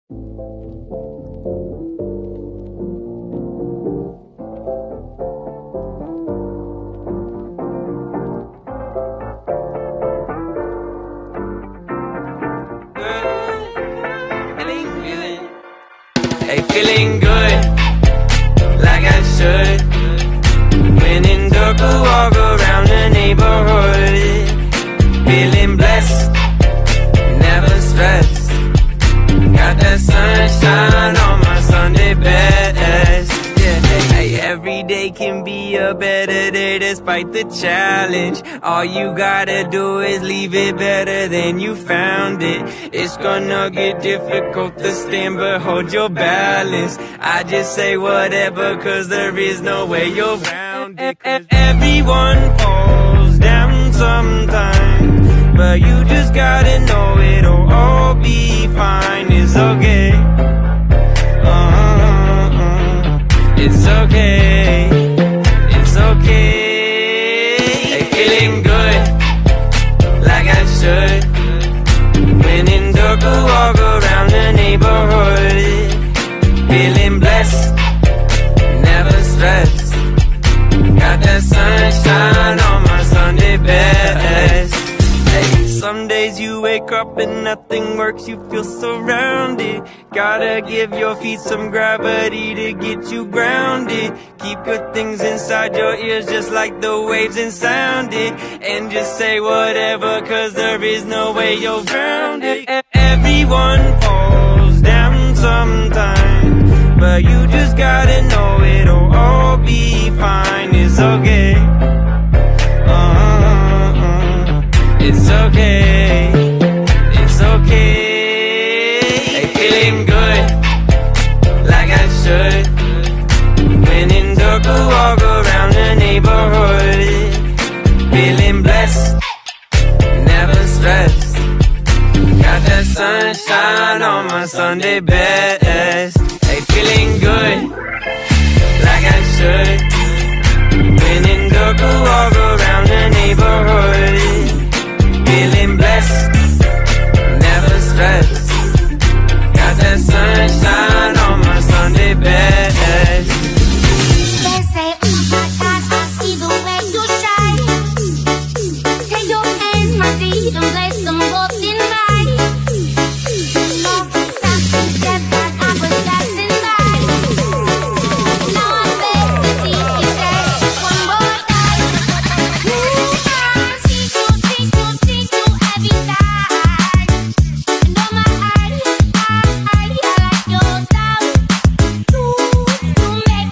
Hey, feeling good, like I should. When in dark, walk around the neighborhood. Feeling blessed, never stressed. Got that sunshine on my Sunday best. Yeah, hey, every day can be a better day despite the challenge. All you gotta do is leave it better than you found it. It's gonna get difficult to stand, but hold your balance. I just say whatever, cause there is no way you're around it. Everyone falls down sometimes, but you just gotta know it'll all be fine. It's okay. It's okay. It's okay. Hey, feeling good, like I should. When in dark, walk around the neighborhood. Feeling blessed, never stressed. Got that sunshine on my Sunday best. Hey, some days you wake up and nothing works, you feel surrounded. Gotta give your feet some gravity to get you grounded. Keep good things inside your ears just like the waves and sound it. And just say whatever, cause there is no way you're grounded. Everyone falls down sometimes, but you just gotta know it'll all be fine. It's okay. It's okay. It's okay. Hey, feeling good, like I should. When in dark, walk around the neighborhood. Feeling blessed, never stressed. Got that sunshine on my Sunday best. Hey, feeling good, like I should. When in dark, walk around the neighborhood. Feeling blessed, never stressed. Got that sunshine on my Sunday best. They say, oh my God, I see the way you shine. Take your hand, my feet, and place them both in mine. Love stop that I was passing by. Now I'm back to see you there just one more time. I see you every time. And on my eye, I like your style. You make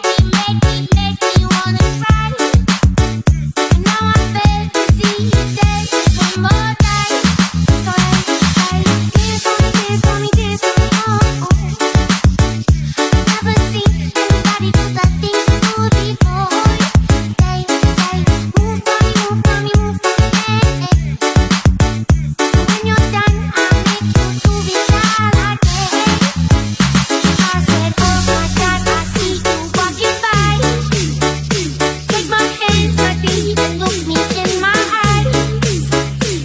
me wanna cry. And now I'm back to see you there just one more time. So I dance for me, oh, oh. Never seen anybody do the things you do before. They say, move for me, hey. And when you're done, I'll make you do it all again. I said, oh my God, I see you walking by. Take my hands, my feet, and look me in my eyes.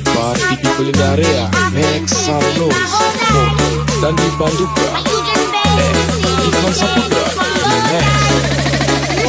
Party People in the area, make some noise. Dan dibantu juga But you just beg to see me Ivan Saputra just one more time.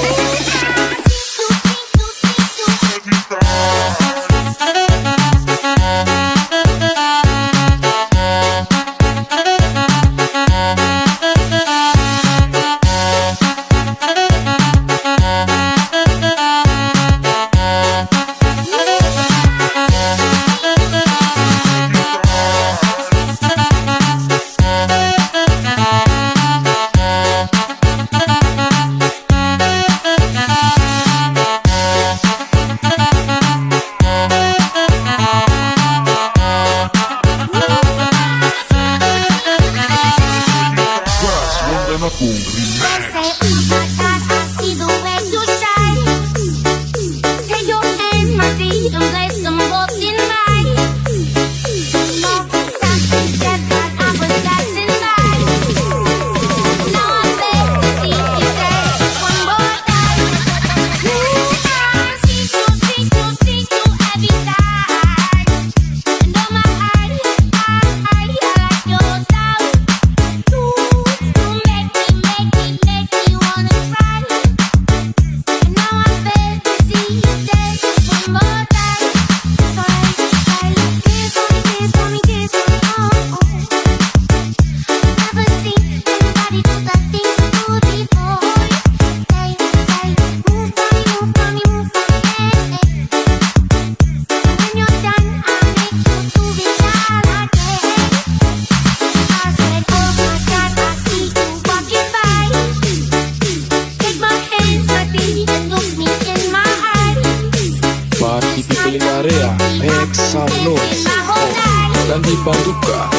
dibantukan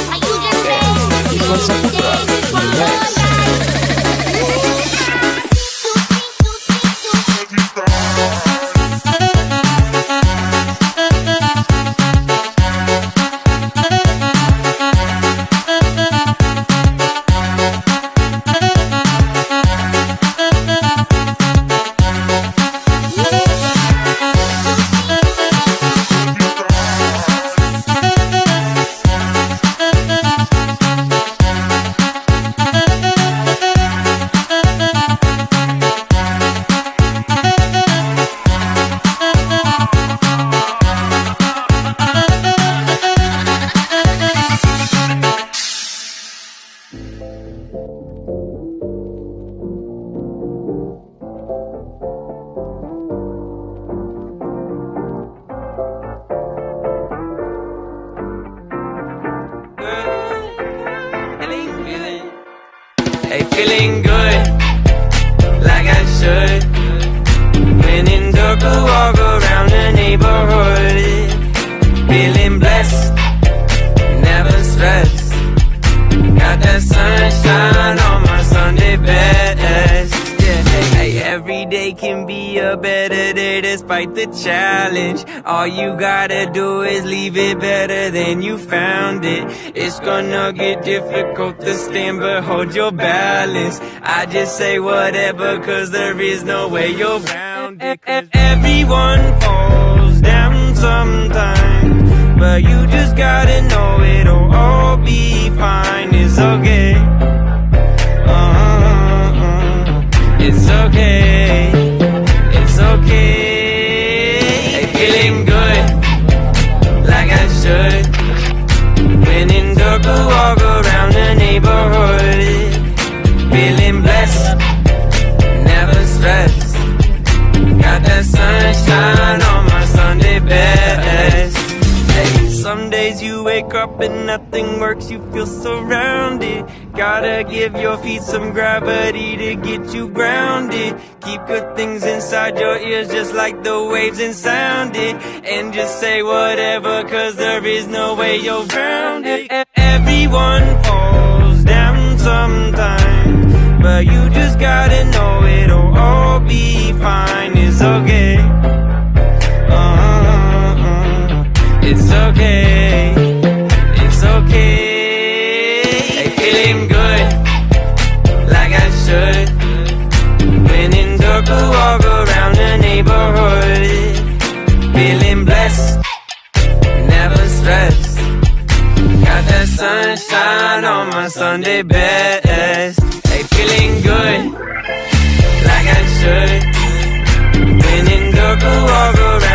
Ivan Saputra Remix. Hey, feeling good, like I should. When in dark, walk around the neighborhood. Feeling blessed, never stressed. Got that sunshine on my Sunday best. Yeah, hey, every day can be a better day despite the challenge. All you gotta do is leave it better than you found it. It's gonna get difficult to stand, but hold your balance. I just say whatever, cause there is no way you're round it. Everyone falls down sometimes, but you just gotta know it'll all be fine. It's okay. It's okay. It's okay. Hey, feeling good, like I should. When in dark, walk around the neighborhood. Feeling blessed, never stressed. Got that sunshine on my Sunday best. Hey, some days you wake up and nothing works, you feel surrounded. Gotta give your feet some gravity to get you grounded. Keep good things inside your ears just like the waves and sound it. And just say whatever, cause there is no way you're round it. Everyone falls down sometimes, but you just gotta know it'll all be fine. It's okay. It's okay. It's okay. Hey, feeling good, like I should. When in dark, walk around the neighborhood. Feeling blessed, never stressed. Got that sunshine on my Sunday best. Hey, feeling good, like I should. When in dark, walk around